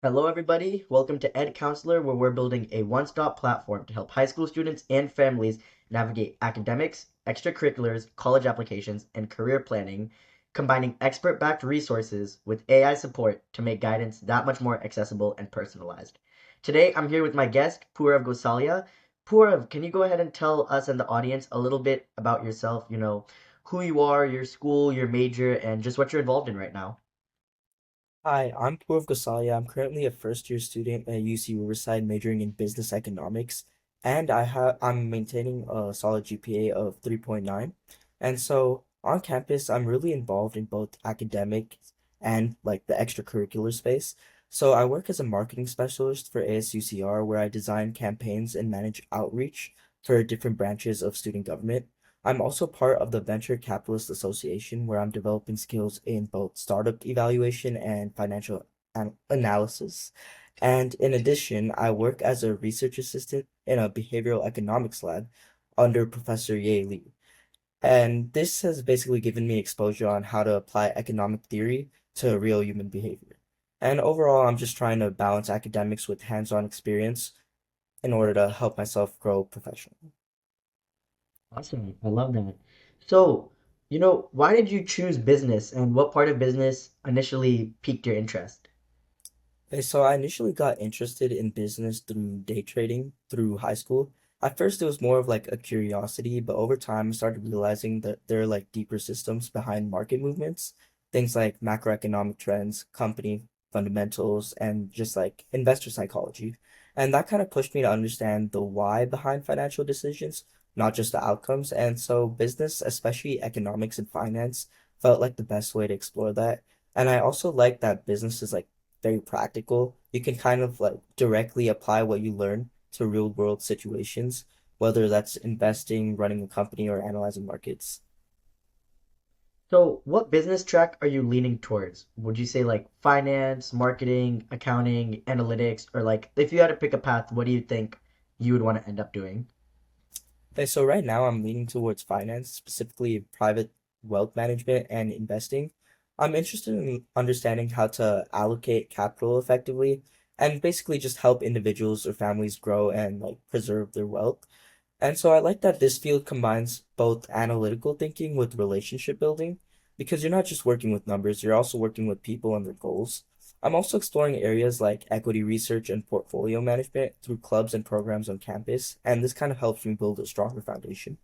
Hello, everybody. Welcome to Ed Counselor, where we're building a one stop platform to help high school students and families navigate academics, extracurriculars, college applications, and career planning, combining expert backed resources with AI support to make guidance that much more accessible and personalized. Today, I'm here with my guest, Purav Gosalia. Purav, can you go ahead and tell us and the audience a little bit about yourself? Who you are, your school, your major, and just what you're involved in right now? Hi, I'm Purav Gosalia. I'm currently a first year student at UC Riverside majoring in business economics, and I'm maintaining a solid GPA of 3.9. And so on campus, I'm really involved in both academic and like the extracurricular space. So I work as a marketing specialist for ASUCR where I design campaigns and manage outreach for different branches of student government. I'm also part of the Venture Capitalist Association, where I'm developing skills in both startup evaluation and financial analysis. And in addition, I work as a research assistant in a behavioral economics lab under Professor Ye Li. And this has basically given me exposure on how to apply economic theory to real human behavior. And overall, I'm just trying to balance academics with hands-on experience in order to help myself grow professionally. Awesome. I love that. So, why did you choose business and what part of business initially piqued your interest? Okay, so I initially got interested in business through day trading through high school. At first, it was more of like a curiosity, but over time, I started realizing that there are like deeper systems behind market movements, things like macroeconomic trends, company fundamentals, and just like investor psychology. And that kind of pushed me to understand the why behind financial decisions, not just the outcomes. And so, business, especially economics and finance, felt like the best way to explore that. And I also like that business is like very practical. You can kind of like directly apply what you learn to real world situations, whether that's investing, running a company, or analyzing markets. So, what business track are you leaning towards? Would you say like finance, marketing, accounting, analytics, or like if you had to pick a path, what do you think you would want to end up doing? Okay, so right now I'm leaning towards finance, specifically private wealth management and investing. I'm interested in understanding how to allocate capital effectively and basically just help individuals or families grow and like preserve their wealth. And so I like that this field combines both analytical thinking with relationship building because you're not just working with numbers, you're also working with people and their goals. I'm also exploring areas like equity research and portfolio management through clubs and programs on campus, and this kind of helps me build a stronger foundation.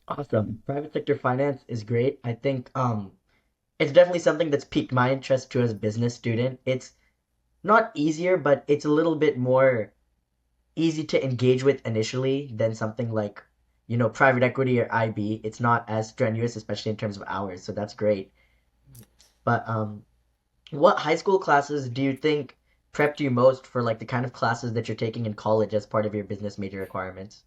Awesome. Private sector finance is great. I think it's definitely something that's piqued my interest too as a business student. It's not easier, but it's a little bit more easy to engage with initially than something like, private equity or IB. It's not as strenuous, especially in terms of hours, so that's great. But what high school classes do you think prepped you most for like the kind of classes that you're taking in college as part of your business major requirements?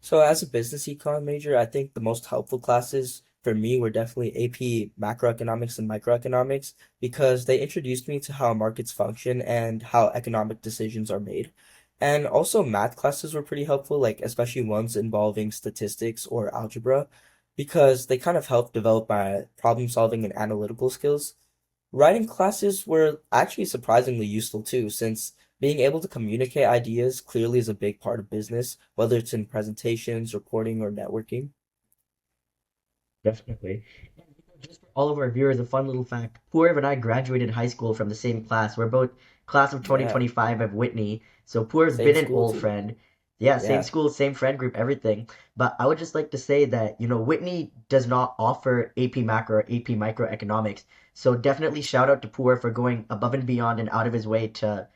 So as a business econ major, I think the most helpful classes for me were definitely AP macroeconomics and microeconomics because they introduced me to how markets function and how economic decisions are made. And also math classes were pretty helpful, like especially ones involving statistics or algebra, because they kind of helped develop my problem solving and analytical skills. Writing classes were actually surprisingly useful too, since being able to communicate ideas clearly is a big part of business, whether it's in presentations, reporting, or networking. Definitely. And just for all of our viewers, a fun little fact. Purav and I graduated high school from the same class. We're both class of Yeah, 2025 of Whitney. So Purav's same been an school old too. friend. Yeah, same Yeah, school, same friend group, everything. But I would just like to say that, Whitney does not offer AP macro or AP microeconomics. So definitely shout out to Purav for going above and beyond and out of his way to,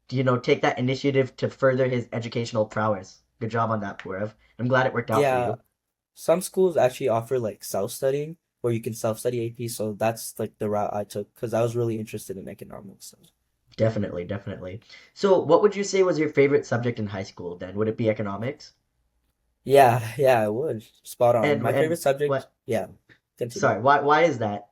take that initiative to further his educational prowess. Good job on that, Purav. I'm glad it worked out for yeah. you. Some schools actually offer like self-studying where you can self-study AP, so that's like the route I took because I was really interested in economics. So. Definitely, definitely. So, what would you say was your favorite subject in high school then? Would it be economics? Yeah, yeah, I would. Spot on. And My favorite subject, what? yeah, continue. Sorry, why is that?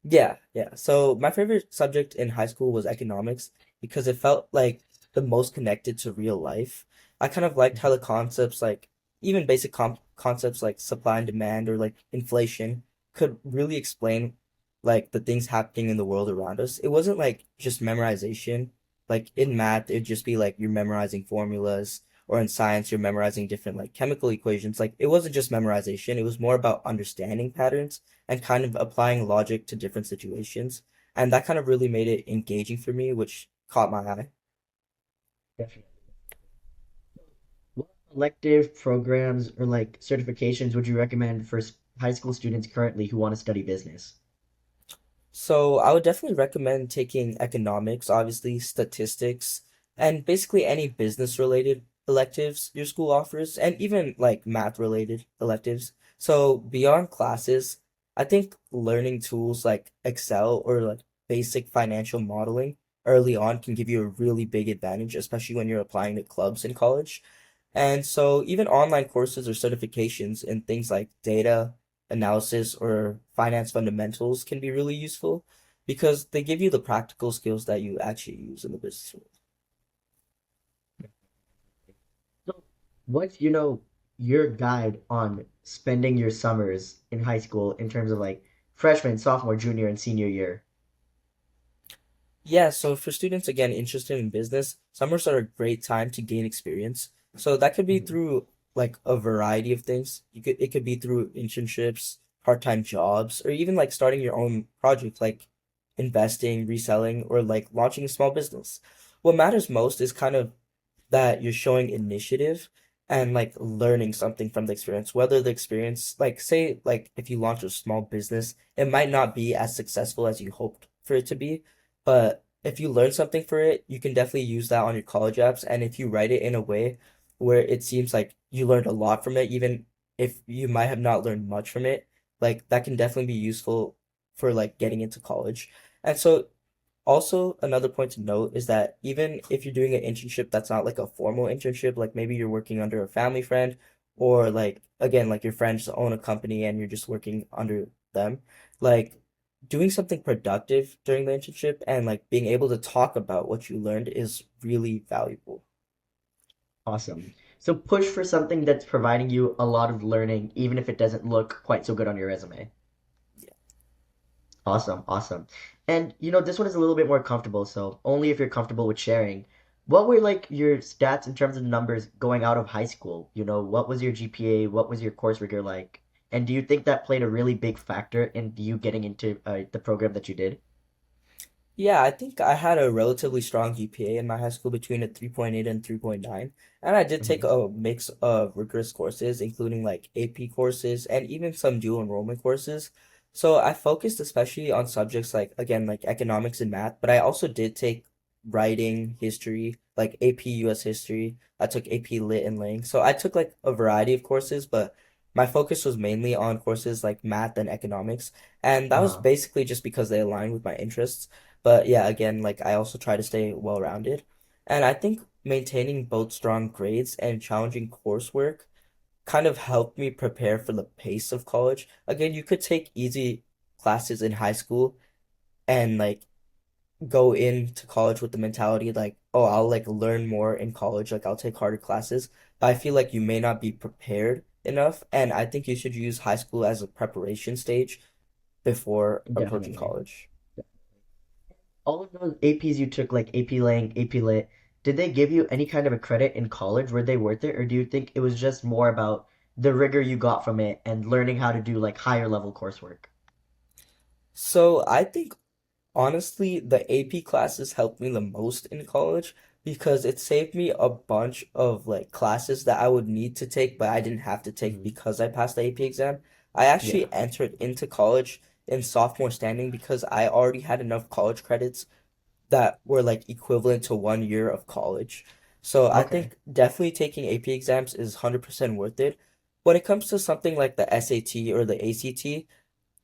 Yeah, yeah. So my favorite subject in high school was economics because it felt like the most connected to real life. I kind of liked how the concepts like even basic concepts like supply and demand or like inflation could really explain like the things happening in the world around us. It wasn't like just memorization. Like in math, it'd just be like you're memorizing formulas, or in science, you're memorizing different like chemical equations. Like it wasn't just memorization, it was more about understanding patterns and kind of applying logic to different situations. And that kind of really made it engaging for me, which caught my eye. Definitely. What elective programs or like certifications would you recommend for high school students currently who want to study business? So I would definitely recommend taking economics, obviously statistics, and basically any business related electives your school offers, and even like math related electives. So beyond classes, I think learning tools like Excel or like basic financial modeling early on can give you a really big advantage, especially when you're applying to clubs in college. And so even online courses or certifications in things like data analysis or finance fundamentals can be really useful because they give you the practical skills that you actually use in the business world. So, what's, your guide on spending your summers in high school in terms of like freshman, sophomore, junior, and senior year? Yeah, so for students again interested in business, summers are a great time to gain experience. So that could be Mhm. through like a variety of things. It could be through internships, part-time jobs, or even like starting your own project like investing, reselling, or like launching a small business. What matters most is kind of that you're showing initiative and like learning something from the experience. Whether the experience, like say, like if you launch a small business, it might not be as successful as you hoped for it to be, but if you learn something for it, you can definitely use that on your college apps. And if you write it in a way where it seems like you learned a lot from it, even if you might have not learned much from it, like that can definitely be useful for like getting into college. And so also, another point to note is that even if you're doing an internship that's not like a formal internship, like maybe you're working under a family friend, or like again, like your friends own a company and you're just working under them, like doing something productive during the internship and like being able to talk about what you learned is really valuable. Awesome. So push for something that's providing you a lot of learning, even if it doesn't look quite so good on your resume. Awesome, awesome. And this one is a little bit more comfortable, so only if you're comfortable with sharing. What were like your stats in terms of numbers going out of high school? What was your GPA? What was your course rigor like? And do you think that played a really big factor in you getting into the program that you did? Yeah, I think I had a relatively strong GPA in my high school between a 3.8 and 3.9. And I did take Hmm. a mix of rigorous courses, including like AP courses and even some dual enrollment courses. So I focused especially on subjects like, again, like economics and math, but I also did take writing, history, like AP US history. I took AP Lit and Ling. So I took like a variety of courses, but my focus was mainly on courses like math and economics. And that was Uh-huh. basically just because they aligned with my interests. But yeah, again, like I also try to stay well-rounded. And I think maintaining both strong grades and challenging coursework kind of helped me prepare for the pace of college. Again, you could take easy classes in high school and like go into college with the mentality like, oh, I'll like learn more in college, like I'll take harder classes. But I feel like you may not be prepared enough, and I think you should use high school as a preparation stage before approaching Definitely. college. All of those APs you took, like AP Lang, AP Lit, did they give you any kind of a credit in college? Were they worth it? Or do you think it was just more about the rigor you got from it and learning how to do like higher level coursework? So I think honestly, the AP classes helped me the most in college because it saved me a bunch of like classes that I would need to take, but I didn't have to take Hmm. because I passed the AP exam. I Yeah. actually entered into college in sophomore standing because I already had enough college credits that were like equivalent to 1 year of college. So I Okay. think definitely taking AP exams is 100% worth it. When it comes to something like the SAT or the ACT,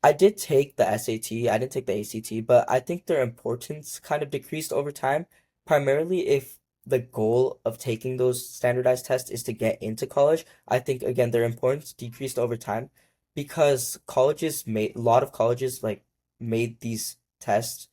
I did take the SAT, I didn't take the ACT, but I think their importance kind of decreased over time, primarily if the goal of taking those standardized tests is to get into college. I think again their importance decreased over time because colleges made a lot of colleges like made these tests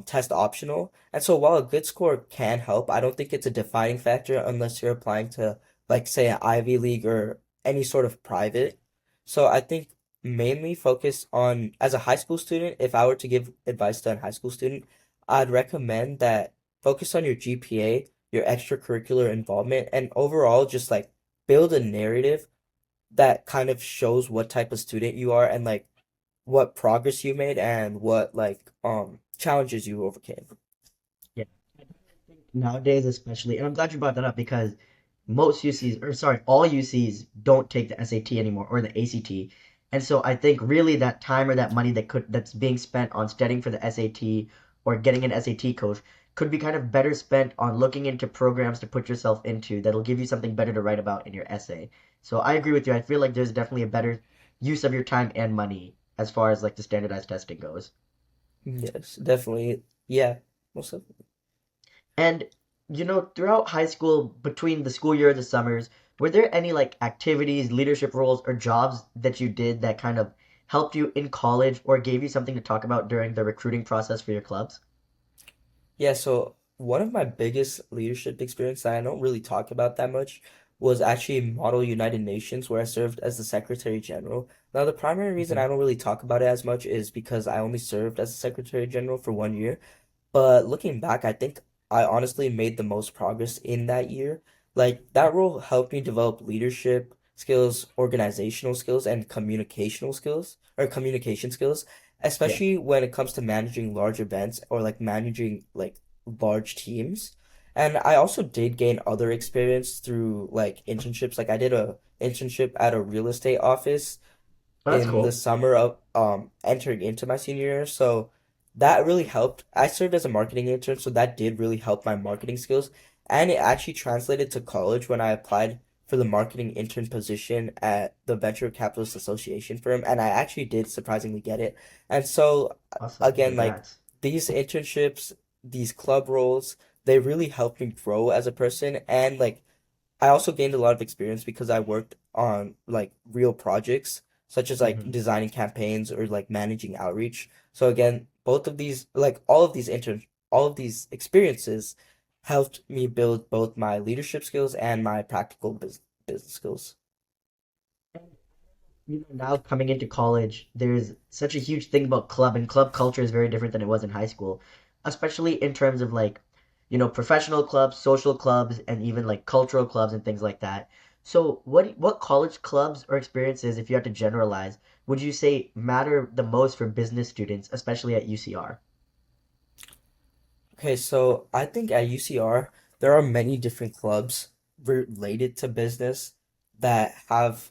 test optional. And so while a good score can help, I don't think it's a defining factor unless you're applying to like say an Ivy League or any sort of private. So I think mainly focus on, as a high school student, if I were to give advice to a high school student, I'd recommend that focus on your GPA, your extracurricular involvement, and overall just like build a narrative that kind of shows what type of student you are and like what progress you made and what like challenges you overcame. Yeah. I definitely think nowadays, especially, and I'm glad you brought that up because most UCs, or sorry, all UCs don't take the SAT anymore or the ACT. And so I think really that time or that money that's being spent on studying for the SAT or getting an SAT coach could be kind of better spent on looking into programs to put yourself into that'll give you something better to write about in your essay. So I agree with you. I feel like there's definitely a better use of your time and money as far as like the standardized testing goes. Yes, definitely. Yeah, most of And throughout high school, between the school year and the summers, were there any like activities, leadership roles, or jobs that you did that kind of helped you in college or gave you something to talk about during the recruiting process for your clubs? Yeah, so one of my biggest leadership experience that I don't really talk about that much was actually Model United Nations, where I served as the Secretary General. Now, the primary reason Mhm. I don't really talk about it as much is because I only served as the Secretary General for 1 year. But looking back, I think I honestly made the most progress in that year. Like that role helped me develop leadership skills, organizational skills, and communication skills, Yeah, especially when it comes to managing large events or like managing like large teams. And I also did gain other experience through like internships. Like I did a internship at a real estate office oh, that's in the cool. summer of entering into my senior year. So that really helped. I served as a marketing intern, so that did really help my marketing skills. And it actually translated to college when I applied for the marketing intern position at the Venture Capitalist Association firm, and I actually did surprisingly get it. And so Awesome. again, like Congrats. these internships, these club roles, they really helped me grow as a person and like I also gained a lot of experience because I worked on like real projects, such as like Hmm. designing campaigns or like managing outreach. So again, both of these, like all of these experiences helped me build both my leadership skills and my practical business skills. Now coming into college, there's such a huge thing about club, and club culture is very different than it was in high school, especially in terms of like, professional clubs, social clubs, and even like cultural clubs and things like that. So, what college clubs or experiences, if you had to generalize, would you say matter the most for business students, especially at UCR? Okay, so I think at UCR there are many different clubs related to business that have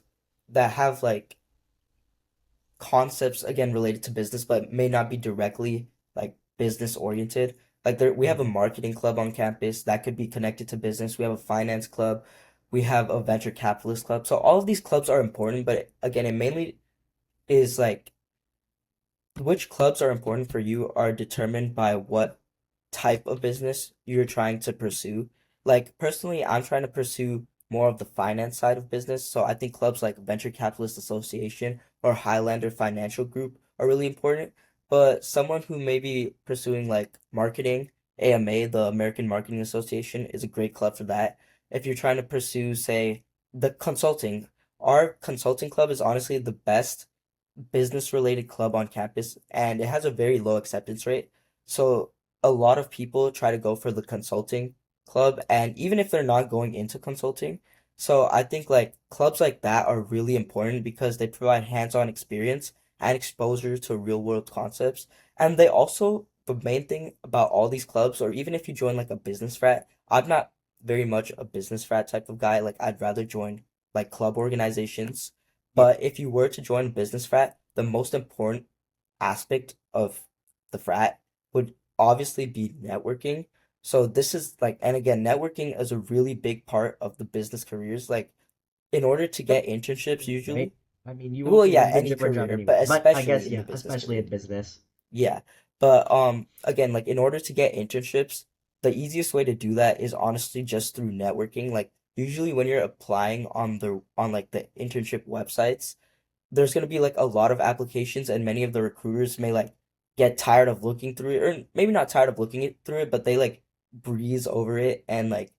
like concepts again related to business but may not be directly like business oriented. Like there we have a Hmm. marketing club on campus that could be connected to business. We have a finance club. We have a venture capitalist club. So all of these clubs are important, but again, it mainly is like which clubs are important for you are determined by what type of business you're trying to pursue. Like personally, I'm trying to pursue more of the finance side of business. So I think clubs like Venture Capitalist Association or Highlander Financial Group are really important. But someone who may be pursuing like marketing, AMA, the American Marketing Association, is a great club for that. If you're trying to pursue, say, the consulting, our consulting club is honestly the best business related club on campus and it has a very low acceptance rate. So a lot of people try to go for the consulting club and even if they're not going into consulting. So I think like clubs like that are really important because they provide hands-on experience and exposure to real world concepts. And they also the main thing about all these clubs or even if you join like a business frat, I'm not very much a business frat type of guy. Like I'd rather join like club organizations Yeah, but if you were to join a business frat, the most important aspect of the frat would obviously be networking. So this is like, and again, networking is a really big part of the business careers. Like, in order to get internships, right? usually, I mean, you won't well, get an yeah, any internship or job career, but anywhere, but I especially guess in the yeah, business especially career. in business. Yeah. But again, like in order to get internships, the easiest way to do that is honestly just through networking. Like usually when you're applying on like the internship websites, there's going to be like a lot of applications and many of the recruiters may like get tired of looking through it or maybe not tired of looking it through it but they like breeze over it and like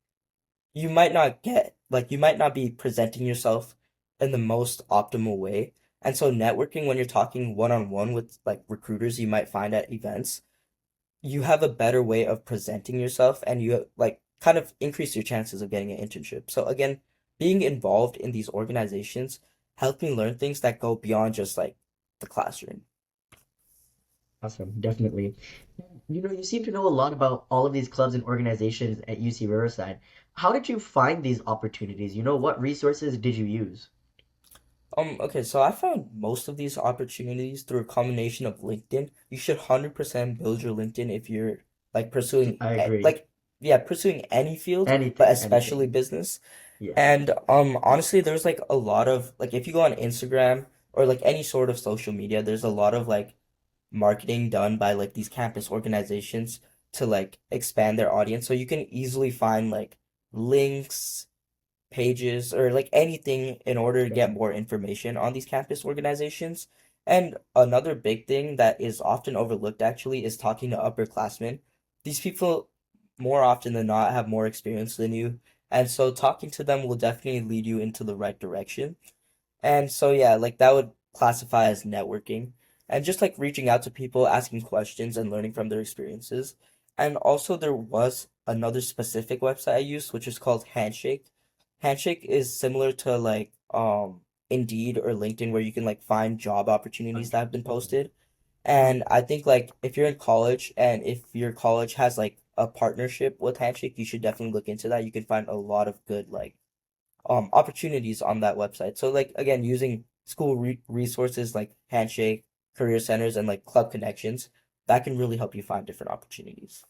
you might not be presenting yourself in the most optimal way And so networking when you're talking one on one with like recruiters you might find at events, you have a better way of presenting yourself and you like kind of increase your chances of getting an internship. So again, being involved in these organizations helped me learn things that go beyond just like the classroom. Awesome, definitely. You know, you seem to know a lot about all of these clubs and organizations at UC Riverside. How did you find these opportunities? You know, what resources did you use? Okay, so I found most of these opportunities through a combination of LinkedIn. You should 100% build your LinkedIn if you're like pursuing I agree. like yeah, pursuing any field, but Anything, especially anything. business. Yeah, And honestly, there's like a lot of like if you go on Instagram or like any sort of social media, there's a lot of like marketing done by like these campus organizations to like expand their audience. So you can easily find like links, pages, or like anything in order to get more definitely. information on these campus organizations. And another big thing that is often overlooked actually is talking to upperclassmen. These people more often than not have more experience than you. And so talking to them will definitely lead you into the right direction. And so yeah, like that would classify as networking and just like reaching out to people, asking questions and learning from their experiences. And also there was another specific website I used which is called Handshake. Handshake is similar to like Indeed or LinkedIn where you can like find job opportunities that have been Okay. posted. And I think like if you're in college and if your college has like a partnership with Handshake, you should definitely look into that. You can find a lot of good like opportunities on that website. So like again, using school resources like Handshake, career centers, and like club connections, that can really help you find different opportunities.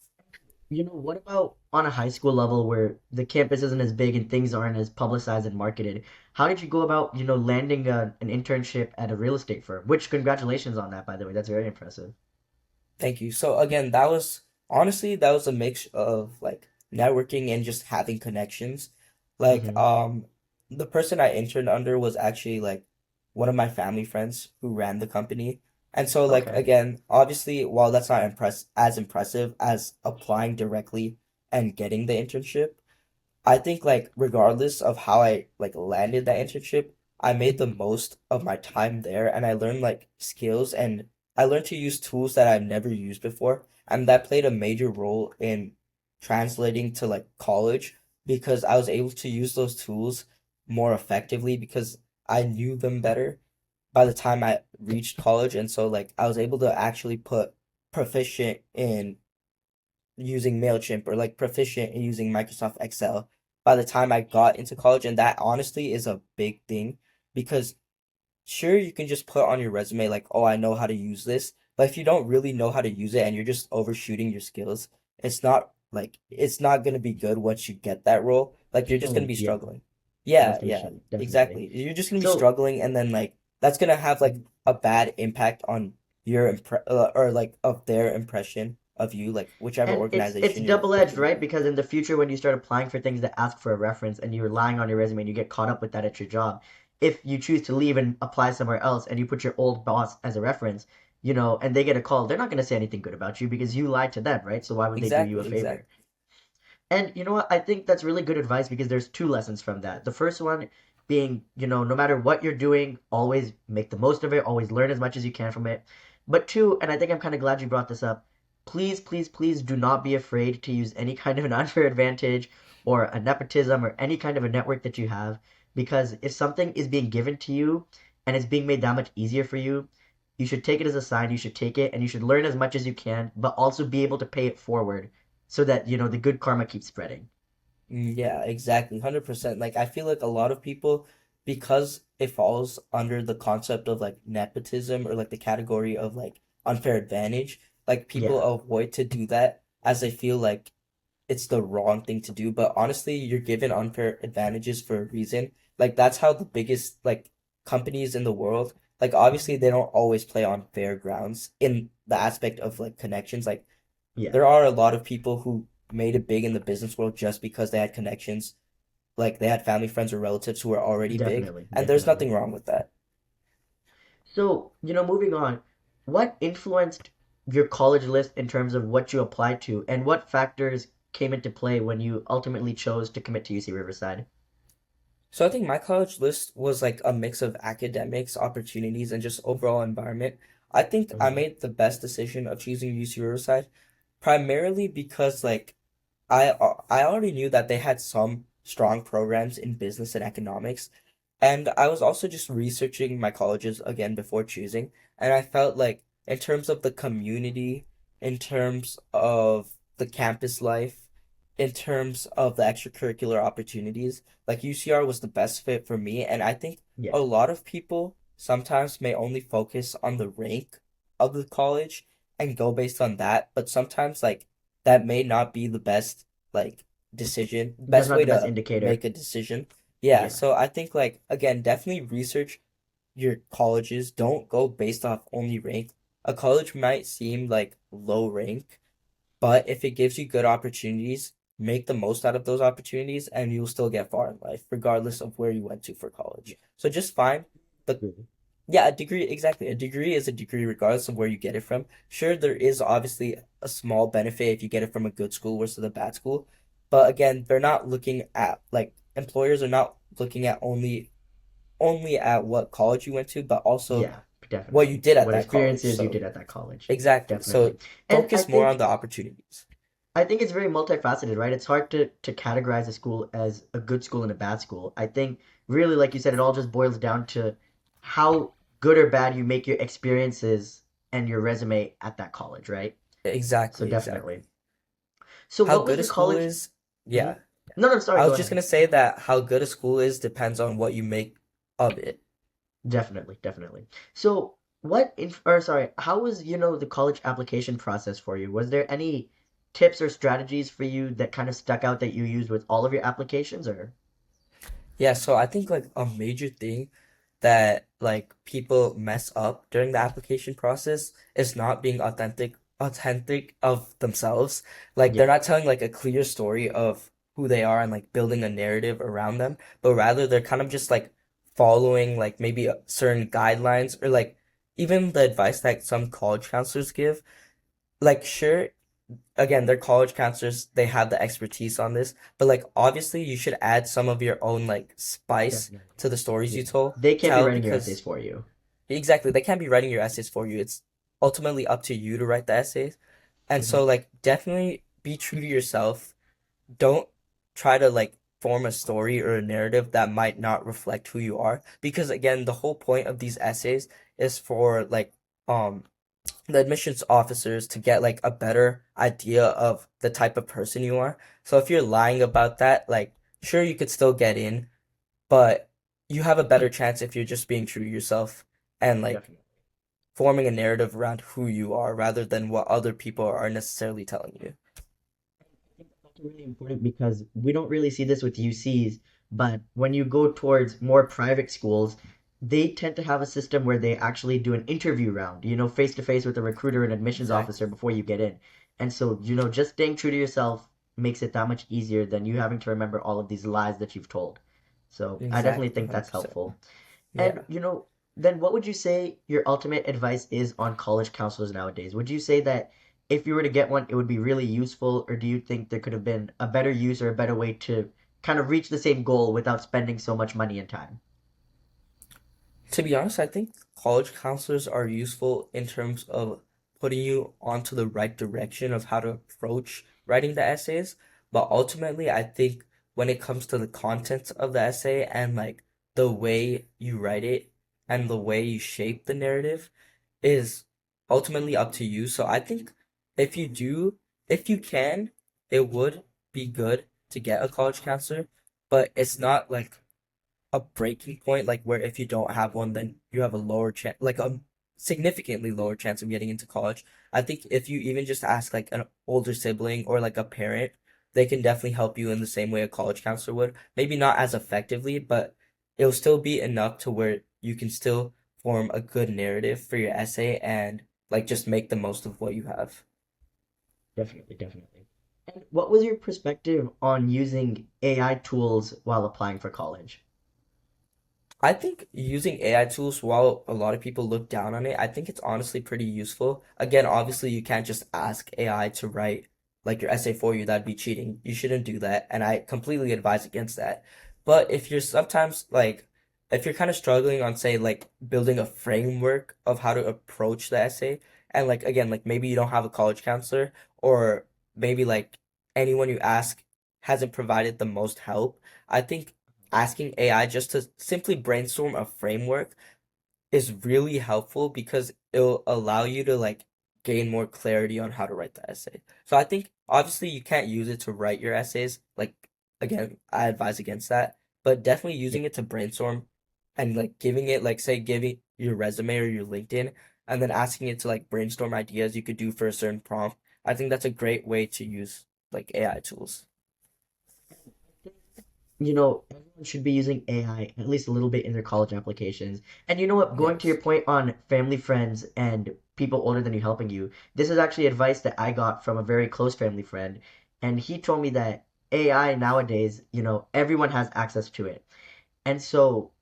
You know, what about on a high school level where the campus isn't as big and things aren't as publicized and marketed? How did you go about, you know, landing an internship at a real estate firm? Which, congratulations on that, by the way. That's very impressive. Thank you. So again, that was honestly that was a mix of like networking and just having connections. Like Hmm. the person I interned under was actually like one of my family friends who ran the company. And so like Okay. again, obviously while that's not impressive as applying directly and getting the internship, I think like regardless of how I like landed that internship, I made the most of my time there and I learned like skills and I learned to use tools that I've never used before. And that played a major role in translating to like college because I was able to use those tools more effectively because I knew them better by the time I reached college. And so like I was able to actually put proficient in using MailChimp or like proficient in using Microsoft Excel by the time I got into college. And that honestly is a big thing because sure, you can just put on your resume, like, oh, I know how to use this. But if you don't really know how to use it and you're just overshooting your skills, it's not going to be good once you get that role. Like, you're You just going to don't, be yeah, struggling. Yeah, that's for yeah, sure. Definitely. exactly. You're just going to be So, struggling. And then, like, that's going to have, like, a bad impact on or like, of their impression of you, like, whichever and it's organization you're double-edged, working right? for. Because in the future, when you start applying for things that ask for a reference and you're relying on your resume and you get caught up with that at your job, if you choose to leave and apply somewhere else and you put your old boss as a reference, you know, and they get a call, they're not going to say anything good about you because you lied to them, right? So why would they do you a Exactly, favor? exactly. And you know what? I think that's really good advice because there's two lessons from that. The first one being, you know, no matter what you're doing, always make the most of it, always learn as much as you can from it. But two, and I think I'm kind of glad you brought this up, please, please, please do not be afraid to use any kind of an unfair advantage or a nepotism or any kind of a network that you have. Because if something is being given to you and it's being made that much easier for you, you should take it as a sign, you should take it, and you should learn as much as you can, but also be able to pay it forward so that you know the good karma keeps spreading. Yeah, exactly. 100%. Like I feel like a lot of people because it falls under the concept of like nepotism or like the category of like unfair advantage, like people Yeah, avoid to do that as they feel like it's the wrong thing to do. But honestly, you're given unfair advantages for a reason. Like that's how the biggest like companies in the world, like obviously they don't always play on fair grounds in the aspect of like connections. Like yeah, there are a lot of people who made it big in the business world just because they had connections, like they had family, friends, or relatives who were already big, definitely, and there's definitely. nothing wrong with that. So, you know, moving on, what influenced your college list in terms of what you applied to, and what factors came into play when you ultimately chose to commit to UC Riverside? So I think my college list was like a mix of academics, opportunities, and just overall environment. I think I Mhm. made the best decision of choosing UC Riverside primarily because like I already knew that they had some strong programs in business and economics, and I was also just researching my colleges again before choosing, and I felt like in terms of the community, in terms of the campus life, in terms of the extracurricular opportunities, like UCR was the best fit for me, and I think Yeah, a lot of people sometimes may only focus on the rank of the college and go based on that, but sometimes like that may not be the best like that's best not way the best to indicator. make a decision. Yeah, Yeah, so I think like again, definitely research your colleges. Don't go based off only rank. A college might seem like low rank, but if it gives you good opportunities, make the most out of those opportunities and you'll still get far in life, regardless of where you went to for college. So just find the really. yeah, a degree, exactly. A degree is a degree regardless of where you get it from. Sure, there is obviously a small benefit if you get it from a good school versus a bad school. But again, they're not looking at like employers are not looking at only at what college you went to, but also Yeah, what you definitely. did at What that college. experiences you So did at that college. exactly. Definitely. So And focus more on the opportunities. I think it's very multifaceted, right? It's hard to categorize a school as a good school and a bad school. I think really, like you said, it all just boils down to how good or bad you make your experiences and your resume at that college, right? So Exactly, exactly. definitely. So How what was good a the school college? is, Mhm. yeah. No, no, sorry, I go was just ahead. gonna say that how good a school is depends on what you make of it. Definitely, definitely. So what in or sorry, how was, the college application process for you? Was there any tips or strategies for you that kind of stuck out that you used with all of your applications or? Yeah, so I think like a major thing that like people mess up during the application process is not being authentic of themselves. Like they're Yeah, not telling like a clear story of who they are and like building a narrative around them, but rather they're kind of just like following like maybe certain guidelines or like even the advice that some college counselors give. Like sure, again, they're college counselors, they have the expertise on this, but like obviously you should add some of your own like spice definitely. to the stories you Yeah. told They can't be tell writing your essays because for you. exactly they can't be writing your essays for you. It's ultimately up to you to write the essays. And Hmm. so like definitely be true to yourself. Don't try to like form a story or a narrative that might not reflect who you are because again, the whole point of these essays is for like um the admissions officers to get like a better idea of the type of person you are. So if you're lying about that, like sure you could still get in, but you have a better chance if you're just being true to yourself and like Definitely. forming a narrative around who you are rather than what other people are necessarily telling you. I think that's also really important because we don't really see this with UCs, but when you go towards more private schools, they tend to have a system where they actually do an interview round, face to face with a recruiter and admissions officer Exactly. before you get in. And so, just staying true to yourself makes it that much easier than you having to remember all of these lies that you've told. So I definitely Exactly, think that's 100%. helpful. And, Yeah. then what would you say your ultimate advice is on college counselors nowadays? Would you say that if you were to get one, it would be really useful, or do you think there could have been a better use or a better way to kind of reach the same goal without spending so much money and time? To be honest, I think college counselors are useful in terms of putting you onto the right direction of how to approach writing the essays. But ultimately, I think when it comes to the contents of the essay and like the way you write it and the way you shape the narrative is ultimately up to you. So I think if you do, if you can, it would be good to get a college counselor, but it's not like a breaking point, like where if you don't have one, then you have a lower chance, like a significantly lower chance of getting into college. I think if you even just ask like an older sibling or like a parent, they can definitely help you in the same way a college counselor would. Maybe not as effectively, but it'll still be enough to where you can still form a good narrative for your essay and like just make the most of what you have. Definitely, definitely. And what was your perspective on using AI tools while applying for college? I think using AI tools, while a lot of people look down on it, I think it's honestly pretty useful. Again, obviously, you can't just ask AI to write like your essay for you. That'd be cheating. You shouldn't do that, and I completely advise against that. But if you're sometimes like, if you're kind of struggling on, say, like building a framework of how to approach the essay, and like, again, like maybe you don't have a college counselor, or maybe like anyone you ask hasn't provided the most help, I think asking AI just to simply brainstorm a framework is really helpful because it'll allow you to like gain more clarity on how to write the essay. So I think obviously you can't use it to write your essays. Like again, I advise against that, but definitely Yeah. using it to brainstorm and like giving it like say giving your resume or your LinkedIn and then asking it to like brainstorm ideas you could do for a certain prompt. I think that's a great way to use like AI tools. Everyone should be using AI at least a little bit in their college applications. And you know what? Going to your Yes. point on family, friends, and people older than you helping you, this is actually advice that I got from a very close family friend. And he told me that AI nowadays, everyone has access to it. And so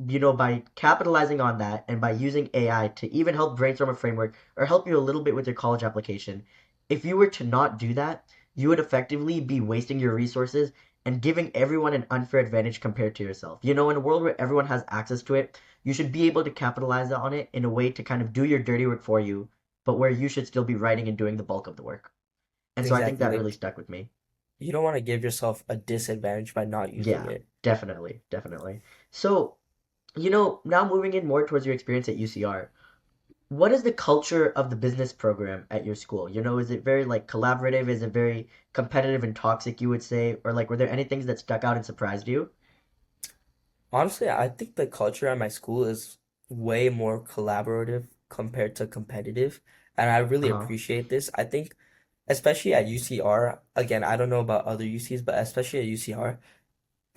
by capitalizing on that and by using AI to even help brainstorm a framework or help you a little bit with your college application, if you were to not do that, you would effectively be wasting your resources and giving everyone an unfair advantage compared to yourself. In a world where everyone has access to it, you should be able to capitalize on it in a way to kind of do your dirty work for you, but where you should still be writing and doing the bulk of the work. And so I think Exactly. that really Like stuck with me. you don't want to give yourself a disadvantage by not using Yeah, it. definitely, definitely. So, now moving in more towards your experience at UCR, what is the culture of the business program at your school? Is it very like collaborative? Is it very competitive and toxic, you would say? Or like, were there any things that stuck out and surprised you? Honestly, I think the culture at my school is way more collaborative compared to competitive, and I really Uh-huh. appreciate this. I think, especially at UCR, again, I don't know about other UCs, but especially at UCR,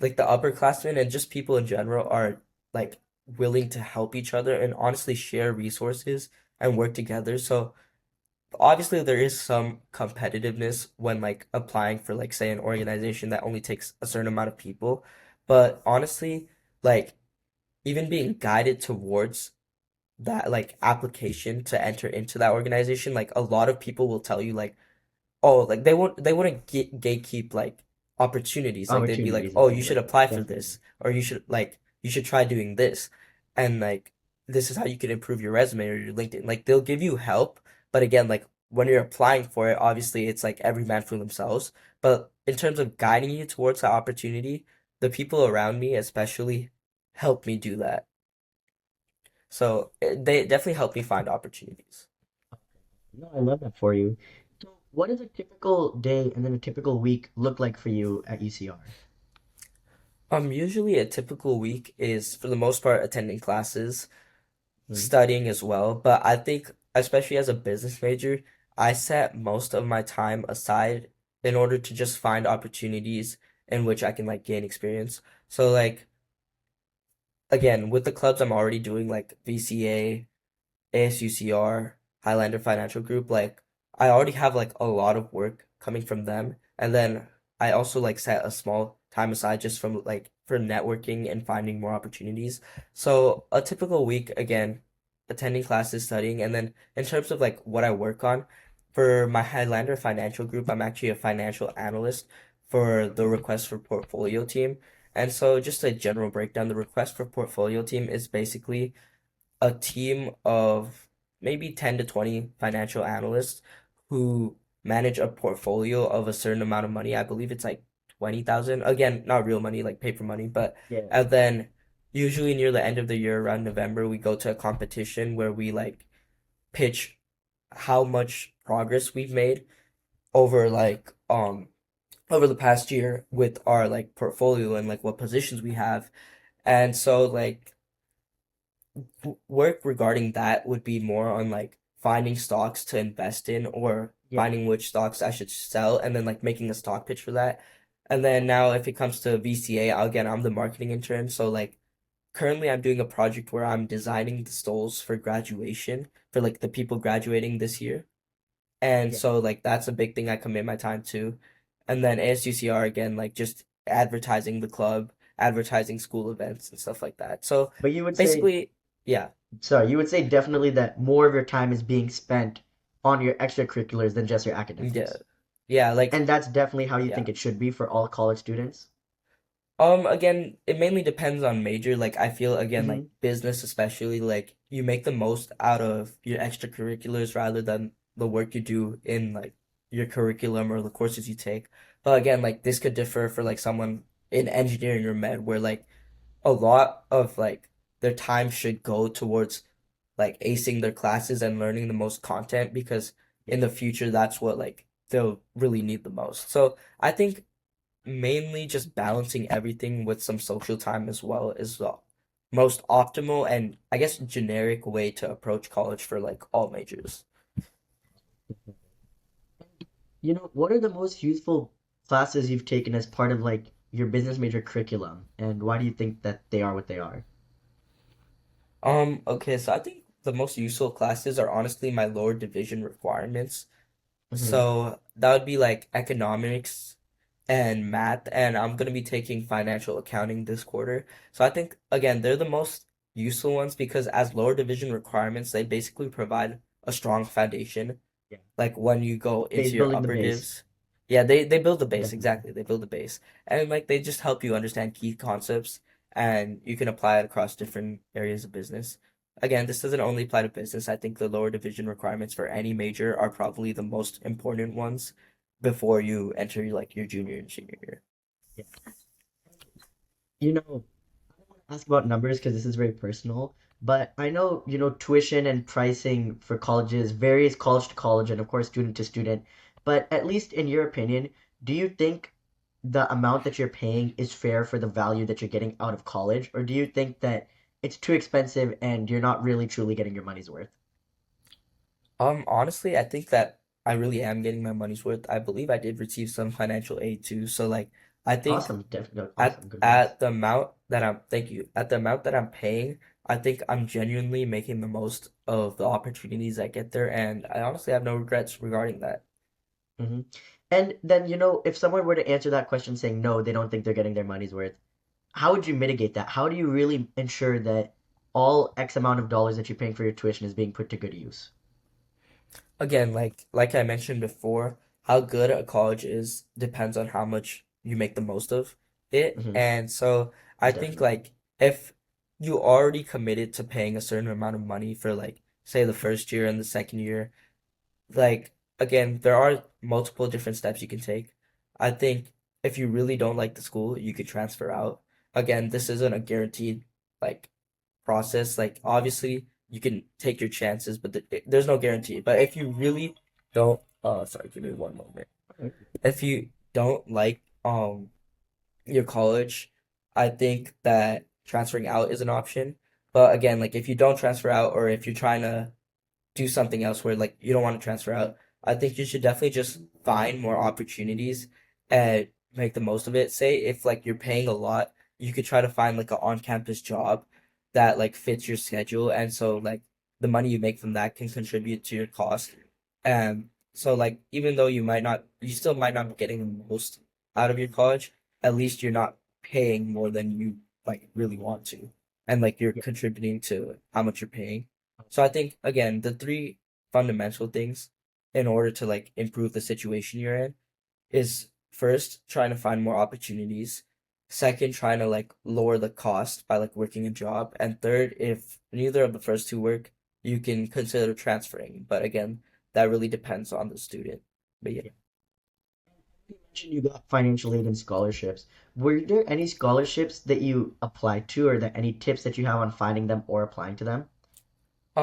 like the upperclassmen and just people in general are like willing to help each other and honestly share resources and work together. So obviously there is some competitiveness when like applying for like say an organization that only takes a certain amount of people, but honestly, like even being guided towards that like application to enter into that organization, like a lot of people will tell you like, oh, like they wouldn't gatekeep like opportunities. Like they'd be like, Opportunities and oh, you things should like that. apply for Definitely. this, or you should try doing this, and like this is how you can improve your resume or your LinkedIn. Like they'll give you help, but again, like when you're applying for it, obviously it's like every man for themselves. But in terms of guiding you towards the opportunity, the people around me especially help me do that. So they definitely help me find opportunities. No, I love that for you. So, what does a typical day and then a typical week look like for you at UCR? Usually a typical week is for the most part attending classes, Hmm. studying as well, but I think especially as a business major, I set most of my time aside in order to just find opportunities in which I can like gain experience. So like again, with the clubs I'm already doing like VCA, ASUCR, Highlander Financial Group, like I already have like a lot of work coming from them. And then I also like set a small time aside just from like for networking and finding more opportunities. So a typical week, again, attending classes, studying, and then in terms of like what I work on, for my Highlander Financial Group, I'm actually a financial analyst for the request for portfolio team. And so just a general breakdown, the request for portfolio team is basically a team of maybe 10 to 20 financial analysts who manage a portfolio of a certain amount of money. I believe it's like 20,000. Again, not real money, like paper money, but Yeah. and then usually near the end of the year around November, we go to a competition where we like pitch how much progress we've made over over the past year with our like portfolio and like what positions we have. And so like work regarding that would be more on like finding stocks to invest in or Yeah. finding which stocks I should sell and then like making a stock pitch for that. And then now if it comes to VCA, again, I'm the marketing intern. So like currently I'm doing a project where I'm designing the stalls for graduation for like the people graduating this year. And Yeah. so like that's a big thing I commit my time to. And then ASUCR again, like just advertising the club, advertising school events and stuff like that. So But you would say, basically, yeah. you would say definitely that more of your time is being spent on your extracurriculars than just your Yeah. academics. Yeah, like And that's definitely how you yeah. think it should be for all college students. Again, it mainly depends on major. Like I feel again, like Mm-hmm. business especially, like you make the most out of your extracurriculars rather than the work you do in like your curriculum or the courses you take. But again, like this could differ for like someone in engineering or med where like a lot of like their time should go towards like acing their classes and learning the most content because Yeah. in the future that's what like they'll really need the most. So I think mainly just balancing everything with some social time as well is the most optimal and I guess generic way to approach college for like all majors. You know, what are the most useful classes you've taken as part of like your business major curriculum, and why do you think that they are what they are? Okay, so I think the most useful classes are honestly my lower division requirements. Mm-hmm. So that would be like economics and math, and I'm gonna be taking financial accounting this quarter. So I think again, they're the most useful ones because as lower division requirements, they basically provide a strong foundation Yeah. like when you go Base into your building the upper base. divs. Yeah, they build the base, Definitely. exactly. They build the base. And like they just help you understand key concepts and you can apply it across different areas of business. Again, this doesn't only apply to business. I think the lower division requirements for any major are probably the most important ones before you enter like your junior and senior year. Yeah. You know, ask about numbers because this is very personal, but I know, tuition and pricing for colleges varies college to college and of course student to student. But at least in your opinion, do you think the amount that you're paying is fair for the value that you're getting out of college, or do you think that it's too expensive and you're not really truly getting your money's worth? Honestly, I think that I really am getting my money's worth. I believe I did receive some financial aid too. So like I think Awesome, definitely at awesome, good news. at the amount that I'm thank you at the amount that I'm paying, I think I'm genuinely making the most of the opportunities I get there, and I honestly have no regrets regarding that. Hmm. And then, if someone were to answer that question saying no, they don't think they're getting their money's worth, how would you mitigate that? How do you really ensure that all X amount of dollars that you're paying for your tuition is being put to good use? Again, like I mentioned before, how good a college is depends on how much you make the most of it, Hmm. and so I think Definitely. like if you already committed to paying a certain amount of money for like say the first year and the second year, like again, there are multiple different steps you can take. I think if you really don't like the school, you could transfer out. Again, this isn't a guaranteed like process. Like obviously you can take your chances, but there's no guarantee. But if you really don't, oh sorry, give me one moment. If you don't like your college, I think that transferring out is an option. But again, like if you don't transfer out or if you're trying to do something else where like you don't want to transfer out, I think you should definitely just find more opportunities and make the most of it. Say if like you're paying a lot, you could try to find like an on-campus job that like fits your schedule, and so like the money you make from that can contribute to your cost. And so like even though you still might not be getting the most out of your college, at least you're not paying more than you like really want to, and like you're Yeah. contributing to how much you're paying. So I think again, the three fundamental things in order to like improve the situation you're in is first trying to find more opportunities, second trying to like lower the cost by like working a job, and third if neither of the first two work, you can consider transferring. But again, that really depends on the student. But yeah. Yeah. You mentioned you got financial aid and scholarships. Were there any scholarships that you applied to, or that any tips that you have on finding them or applying to them?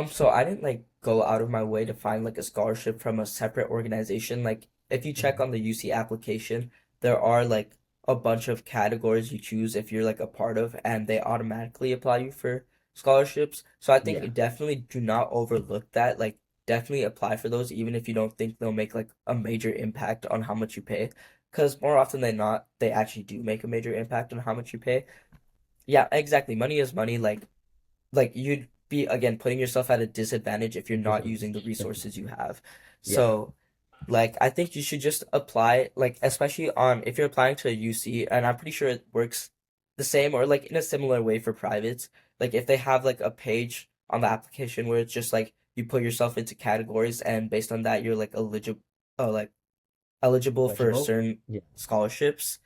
So I didn't like go out of my way to find like a scholarship from a separate organization. Like if you check Hmm. on the UC application, there are like a bunch of categories you choose if you're like a part of, and they automatically apply you for scholarships. So I Yeah. think definitely do not overlook that. Like definitely apply for those, even if you don't think they'll make like a major impact on how much you pay. Because more often than not, they actually do make a major impact on how much you pay. Yeah, exactly. Money is money. Like you'd be again putting yourself at a disadvantage if you're not using the Disadvantage. resources Definitely. you have. Yeah. So like I think you should just apply like especially on if you're applying to a UC, and I'm pretty sure it works the same or like in a similar way for privates. Like if they have like a page on the application where it's just like you put yourself into categories and based on that you're like eligible for Eligible? certain Yeah. scholarships.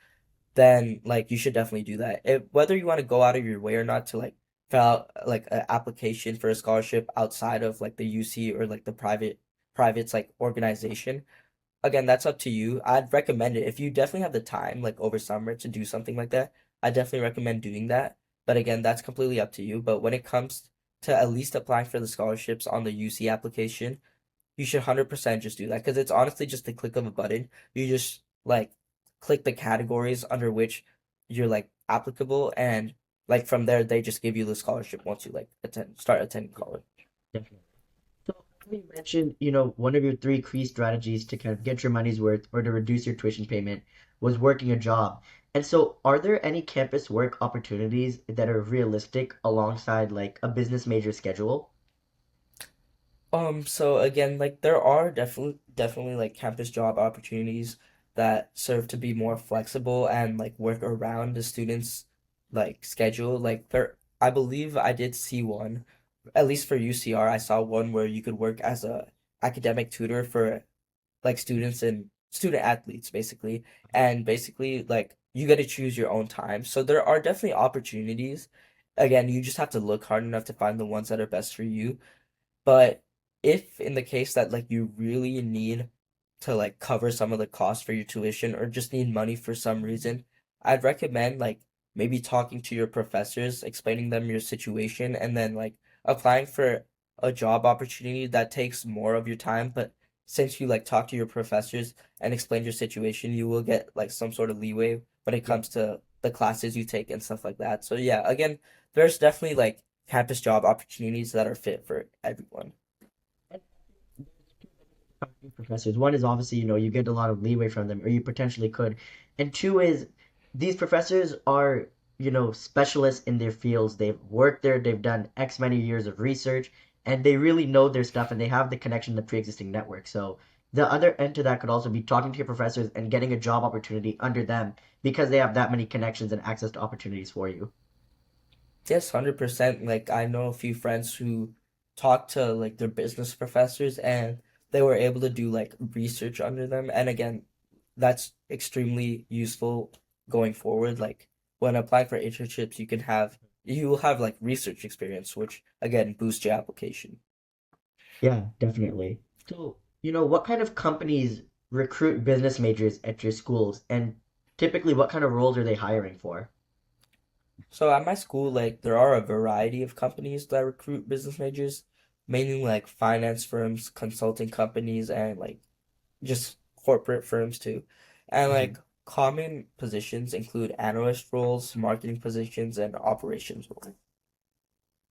then like you should definitely do that. Whether you want to go out of your way or not to like fill out like an application for a scholarship outside of like the UC or like the private's like organization, again, that's up to you. I'd recommend it if you definitely have the time, like over summer, to do something like that. I definitely recommend doing that. But again, that's completely up to you. But when it comes to at least applying for the scholarships on the UC application, you should 100% just do that because it's honestly just the click of a button. You just like click the categories under which you're like applicable, and like from there, they just give you the scholarship once you like start attending Yeah, college. definitely. So you mentioned, one of your three key strategies to kind of get your money's worth or to reduce your tuition payment was working a job. And so are there any campus work opportunities that are realistic alongside like a business major schedule? So again, like there are definitely like campus job opportunities that serve to be more flexible and like work around the students' like schedule. Like I believe I did see one, at least for UCR, I saw one where you could work as a academic tutor for like students and student athletes basically, and basically like you get to choose your own time. So there are definitely opportunities. Again, you just have to look hard enough to find the ones that are best for you. But if in the case that like you really need to like cover some of the costs for your tuition or just need money for some reason, I'd recommend like maybe talking to your professors, explaining them your situation, and then like applying for a job opportunity that takes more of your time. But since you like talk to your professors and explain your situation, you will get like some sort of leeway when it Yeah. comes to the classes you take and stuff like that. So yeah, again, there's definitely like campus job opportunities that are fit for everyone. And there's two types of professors. One is obviously, you get a lot of leeway from them, or you potentially could. And two is these professors are, specialists in their fields. They've worked there, they've done X many years of research, and they really know their stuff and they have the connection to the pre-existing network. So the other end to that could also be talking to your professors and getting a job opportunity under them because they have that many connections and access to opportunities for you. Yes, 100%. Like I know a few friends who talked to like their business professors and they were able to do like research under them. And again, that's extremely useful going forward. Like when applying for internships, you will have like research experience, which again boosts your application. Yeah, definitely. So, what kind of companies recruit business majors at your schools, and typically what kind of roles are they hiring for? So at my school, like there are a variety of companies that recruit business majors, mainly like finance firms, consulting companies, and like just corporate firms too. And Mhm. like common positions include analyst roles, marketing positions, and operations roles.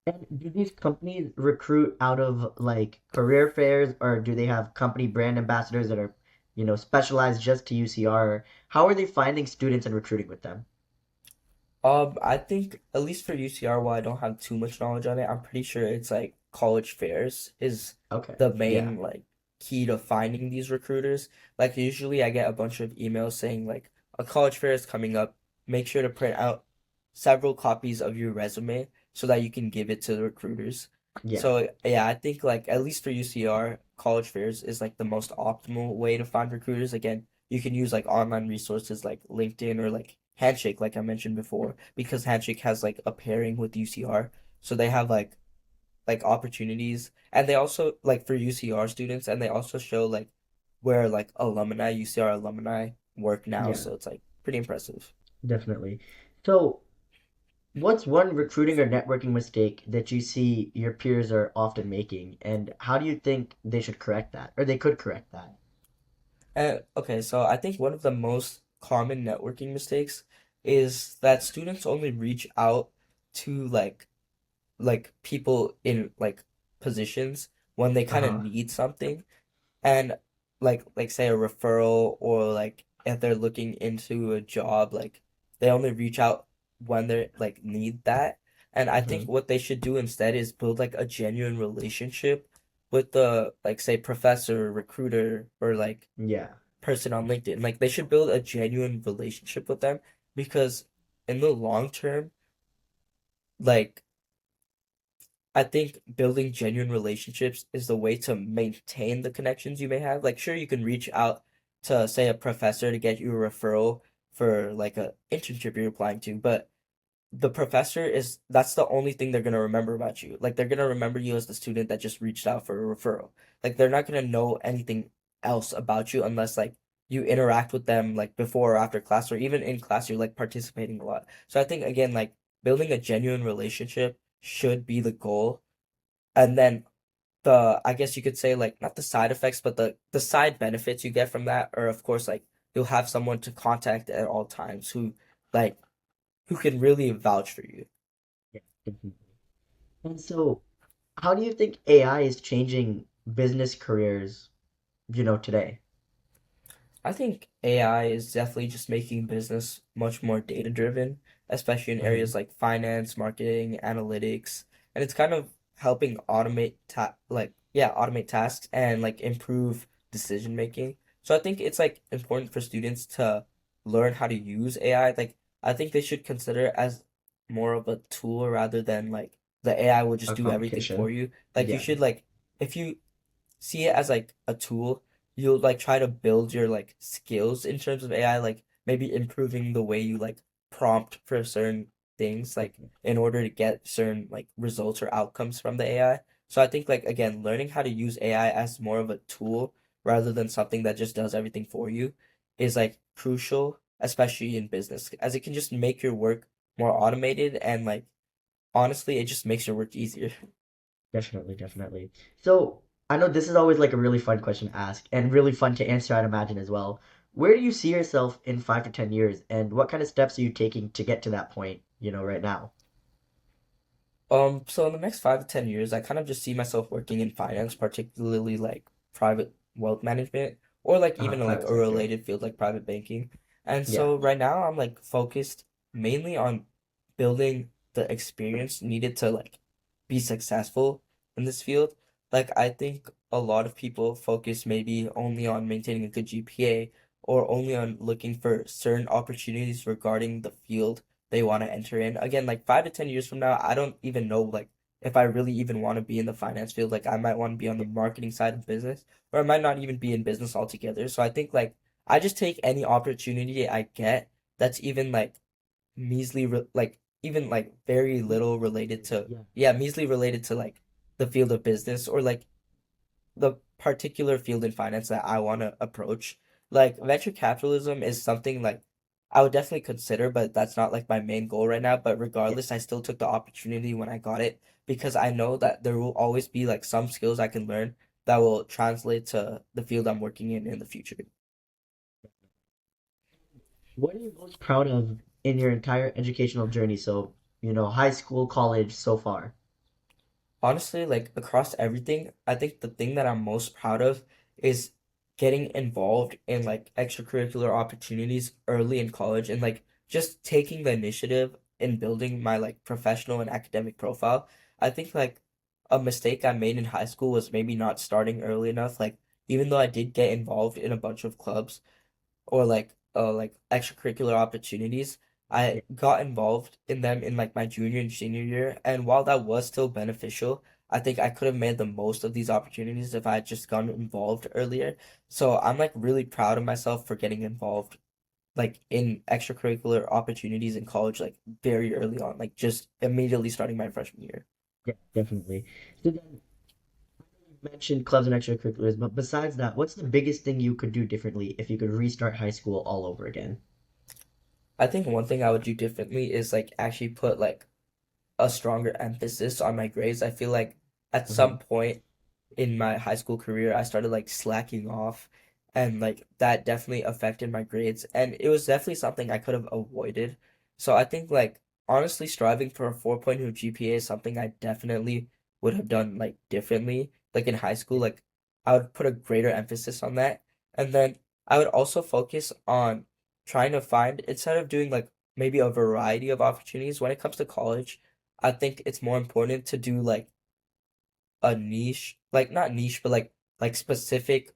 And do these companies recruit out of like career fairs, or do they have company brand ambassadors that are, specialized just to UCR? How are they finding students and recruiting with them? I think at least for UCR, while I don't have too much knowledge on it, I'm pretty sure it's like college fairs is Okay. the Yeah. main like key to finding these recruiters. Like usually I get a bunch of emails saying like a college fair is coming up. Make sure to print out several copies of your resume so that you can give it to the recruiters. Yeah. So yeah, I think like at least for UCR, college fairs is like the most optimal way to find recruiters. Again, you can use like online resources like LinkedIn or like Handshake, like I mentioned before, because Handshake has like a pairing with UCR, so they have like opportunities, and they also like for UCR students, and they also show like where like alumni, UCR alumni work now, Yeah, so it's like pretty impressive. definitely. So, what's one recruiting or networking mistake that you see your peers are often making, and how do you think they should correct that, or they could correct that? And okay, so I think one of the most common networking mistakes is that students only reach out to like people in like positions when they kind of Uh-huh. need something. And like say a referral or like if they're looking into a job, like they only reach out when they like need that. And I Hmm. think what they should do instead is build like a genuine relationship with the like say professor, recruiter, or like Yeah. person on LinkedIn. Like they should build a genuine relationship with them because in the long term, like I think building genuine relationships is the way to maintain the connections you may have. Like, sure, you can reach out to, say, a professor to get you a referral for like a internship you're applying to, but the professor is that's the only thing they're gonna remember about you. Like they're gonna remember you as the student that just reached out for a referral. Like they're not gonna know anything else about you unless like you interact with them like before or after class or even in class you're like participating a lot. So I think again like building a genuine relationship should be the goal. And then the I guess you could say like not the side effects but the side benefits you get from that are of course like you'll have someone to contact at all times like who can really vouch for you. Yeah, definitely. And so, how do you think AI is changing business careers, today? I think AI is definitely just making business much more data driven, especially in areas Hmm. like finance, marketing, analytics, and it's kind of helping automate tasks and like improve decision making. So I think it's like important for students to learn how to use AI. Like I think they should consider it as more of a tool rather than like the AI will just A do everything for competition. you. Like you Yeah. should like if you see it as like a tool. You'll like try to build your like skills in terms of AI, like maybe improving the way you like prompt for certain things, like Okay. in order to get certain like results or outcomes from the AI. So I think like again, learning how to use AI as more of a tool rather than something that just does everything for you is like crucial, especially in business, as it can just make your work more automated and like honestly, it just makes your work easier. Definitely, definitely. So, I know this is always like a really fun question to ask and really fun to answer, I'd imagine as well. Where do you see yourself in 5 to 10 years, and what kind of steps are you taking to get to that point, right now? So in the next 5 to 10 years, I kind of just see myself working in finance, particularly like private wealth management, or like even in like Private a sector. related field like private banking. And Yeah, so right now I'm like focused mainly on building the experience needed to like be successful in this field. Like I think a lot of people focus maybe only on maintaining a good GPA or only on looking for certain opportunities regarding the field they want to enter in. Again, like 5 to 10 years from now, I don't even know like if I really even want to be in the finance field. Like I might want to be on the yeah, marketing side of business, or I might not even be in business altogether. So I think like I just take any opportunity I get that's even like like even like very little meaningful related to you. to Yeah, measly related to like the field of business or like the particular field in finance that I want to approach. Like venture capitalism is something like I would definitely consider, but that's not like my main goal right now. But yeah, regardless, I still took the opportunity when I got it because I know that there will always be like some skills I can learn that will translate to the field I'm working in the future. what are you most proud of in your entire educational journey? So, high school, college, so far. Honestly, like across everything, I think the thing that I'm most proud of is getting involved in like extracurricular opportunities early in college and like just taking the initiative in building my like professional and academic profile. I think like a mistake I made in high school was maybe not starting early enough. Like even though I did get involved in a bunch of clubs, or like extracurricular opportunities. I Yeah, got involved in them in like my junior and senior year, and while that was still beneficial, I think I could have made the most of these opportunities if I had just gotten involved earlier. So I'm like really proud of myself for getting involved like in extracurricular opportunities in college like very early on, like just immediately starting my freshman year. yeah, definitely. So then, you mentioned clubs and extracurriculars, but besides that, what's the biggest thing you could do differently if you could restart high school all over again? I think one thing I would do differently is like actually put like a stronger emphasis on my grades. I feel like at Hmm. some point in my high school career, I started like slacking off, and like that definitely affected my grades. And it was definitely something I could have avoided. So I think like honestly, striving for a 4.0 GPA is something I definitely would have done like differently. Like in high school, Yeah, like I would put a greater emphasis on that. And then I would also focus on trying to find, instead of doing like maybe a variety of opportunities when it comes to college, I think it's more important to do like a niche, like not niche, but like specific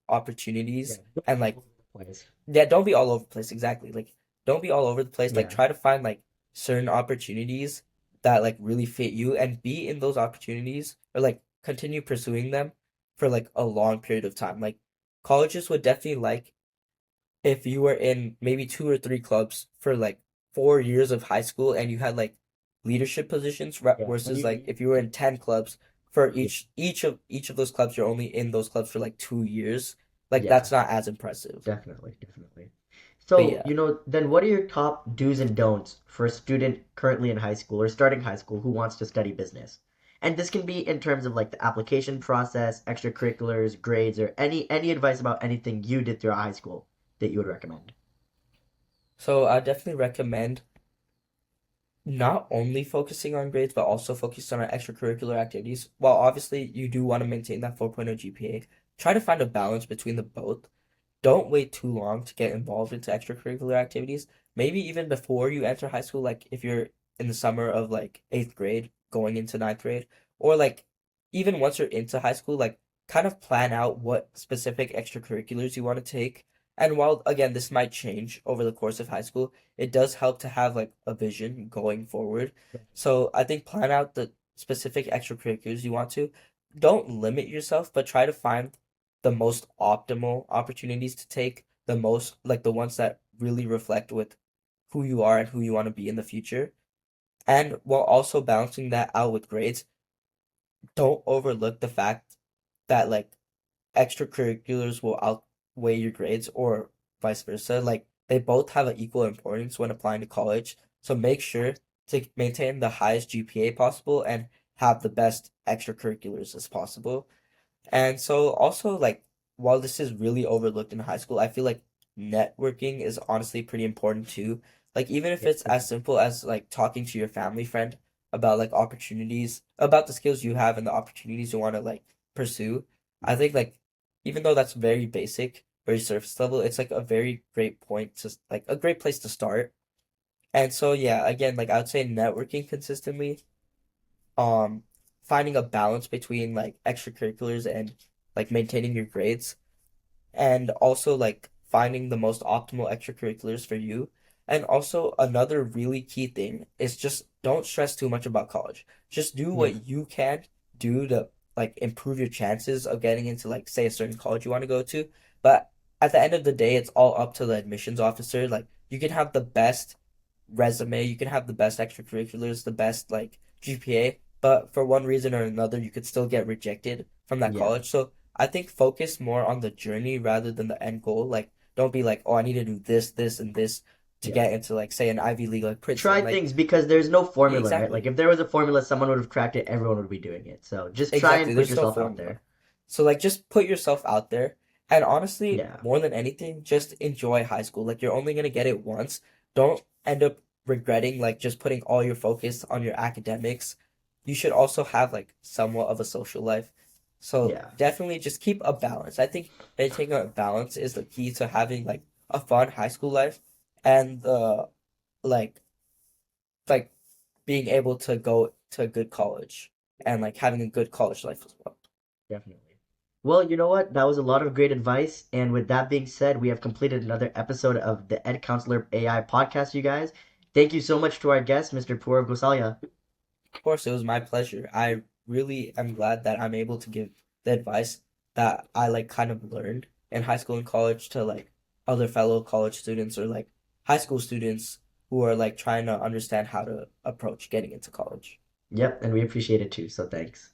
yeah, opportunities don't and be like all over the place. yeah, don't be all over the place. Exactly. Like don't be all over the place. Like Yeah, try to find like certain opportunities that like really fit you and be in those opportunities or like continue pursuing them for like a long period of time. Like colleges would definitely like if you were in maybe two or three clubs for like 4 years of high school and you had like leadership positions Yeah, when versus like you if you were in 10 clubs for yeah, each of those clubs you're only in those clubs for like 2 years, like yeah, that's not as impressive. definitely, definitely. But So, yeah. then what are your top do's and don'ts for a student currently in high school or starting high school who wants to study business? And this can be in terms of like the application process, extracurriculars, grades, or any advice about anything you did throughout high school that you would recommend. So I definitely recommend not only focusing on grades but also focusing on extracurricular activities. While obviously you do want to maintain that 4.0 GPA, try to find a balance between the both. Don't wait too long to get involved into extracurricular activities. Maybe even before you enter high school, like if you're in the summer of like eighth grade going into ninth grade, or like even once you're into high school, like kind of plan out what specific extracurriculars you want to take. And while again, this might change over the course of high school, it does help to have like a vision going forward. So I think plan out the specific extracurriculars you want to. Don't limit yourself, but try to find the most optimal opportunities to take, the most like the ones that really reflect with who you are and who you want to be in the future. And while also balancing that out with grades, don't overlook the fact that like extracurriculars will outweigh your grades or vice versa. Like they both have an equal importance when applying to college. So make sure to maintain the highest GPA possible and have the best extracurriculars as possible. And so also like while this is really overlooked in high school, I feel like networking is honestly pretty important too. Like even if Yeah, it's as simple as like talking to your family friend about like opportunities, about the skills you have and the opportunities you want to like pursue. I think like even though that's very basic, very surface level, it's like a very great point to like a great place to start. And so yeah, again, like I would say networking consistently, um finding a balance between like extracurriculars and like maintaining your grades, and also like finding the most optimal extracurriculars for you. And also another really key thing is just don't stress too much about college. Just do yeah, what you can do to like improve your chances of getting into like say a certain college you want to go to. But at the end of the day, it's all up to the admissions officer. Like you can have the best resume, you can have the best extracurriculars, the best like GPA, but for one reason or another, you could still get rejected from that yeah, college. So I think focus more on the journey rather than the end goal. Like, don't be like, oh, I need to do this, this, and this to yeah. get into like say an Ivy League like Try Princeton. Like, things because there's no yeah, formula, right? Like exactly. if there was a formula, someone would have cracked it, everyone would be doing it. So just try Exactly. and put There's no yourself out formula. there. So like just put yourself out there. And honestly, Yeah, more than anything, just enjoy high school. Like you're only gonna get it once. Don't end up regretting like just putting all your focus on your academics. You should also have like somewhat of a social life. So yeah, definitely just keep a balance. I think maintaining a balance is the key to having like a fun high school life and like like being able to go to a good college and like having a good college life as well. definitely. Well, you know what? That was a lot of great advice. And with that being said, we have completed another episode of the Ed Counselor AI podcast, you guys. Thank you so much to our guest, Mr. Purav Gosalia. Of course, it was my pleasure. I really am glad that I'm able to give the advice that I like kind of learned in high school and college to like other fellow college students or like high school students who are like trying to understand how to approach getting into college. Yep, and we appreciate it too, so thanks.